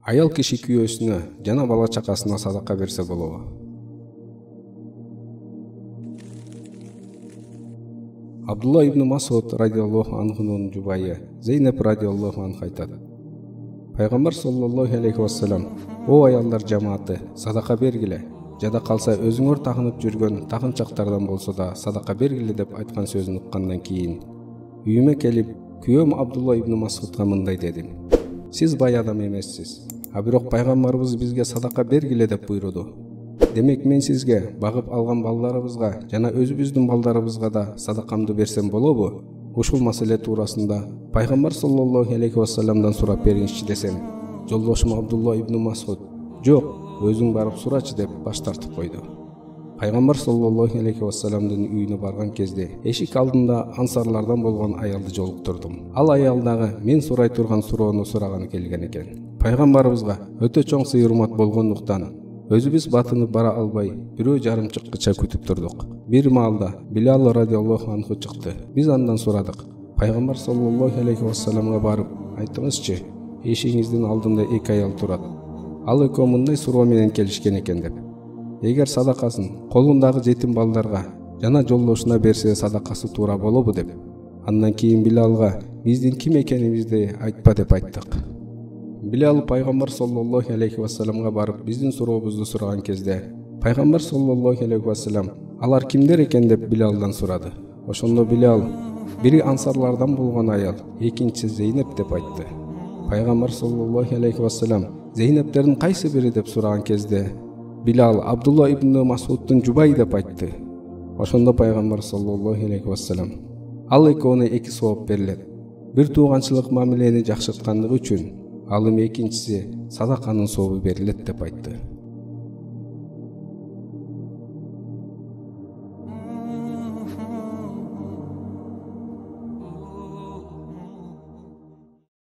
Аял киши күйөөсүнө жана бала чакасына садака берсе болобу? Абдулла ибн Масуд радиаллаху анхунун жубайы Зейнеп радиаллаху анха айтат: Пайгамбар саллаллаху алейхи вассалам: "О аялдар жамааты, садака бергиле. Жада калса өзүңөр тагынып жүргөн тагынчактардан болсо да садака бергиле" деп айткан сөзүн уккандан кийин үйүмө келип, күйөөм Абдулла ибн Масудга мындай дедим: "Сиз бай адам эмессиз, а бирок пайгамбарыбыз бизге садака бергиле деп буйруду. Демек мен сизге багып алган балдарыбызга жана өзүбүздүн балдарыбызга да садакамды берсем болобу?" Ушул маселе туурасында Пайгамбар саллаллаху алейхи вассаламдан сурап бериңизчи десем, жолдошум Абдулла ибн Масуд: "Жок, өзүң барып сурачы" деп баш тартып койду. Пайгамбар саллаллаху алейхи вассаламдын үйүнө барган кезде эшик алдында ансарлардан болгон аялды жолуктурдум. Ал аял дагы мен сурай турган суроону сураганы келген экен. Пайгамбарыбызга өтө чоң сый-урмат болгондуктан өзүбүз батынып бара албай бирөө жарымчыккыча күтүп турдук. Бир маалда Билал радиаллаху анху чыкты. Биз андан сурадык: "Пайгамбар саллаллаху алейхи вассаламга барып айтыңызчы, эшигиңиздин алдында эки аял турат. Ал экөө мындай суроо менен келишкен экен" деп. Эгер садакасын колундагы жетим балдарга жана жолдошуна берсе садакасы туура болобу деп. Андан кийин Билалга биздин ким экенибизди айтпа деп айттык. Билал Пайгамбар саллаллаху алейхи вассаламга барып биздин сурообузду сураган кезде Пайгамбар саллаллаху алейхи вассалам: "Алар кимдер экен?" деп Билалдан сурады. Ошондо Билал: "Бири ансарлардан болгон аял, экинчиси Зейнеп" деп айтты. Пайгамбар саллаллаху алейхи вассалам: "Зейнептердин кайсы бири?" деп сураган кезде Билал: "Абдулла ибн Масуддун жубайы" деп айтты. Ошондо Пайгамбар саллаллаху алейхи вассалам: "Ал экөөнө эки сооп берилет. Бир тууганчылык мамилени жакшырткандыгы үчүн, ал эми экинчиси садаканын сообу берилет" деп айтты.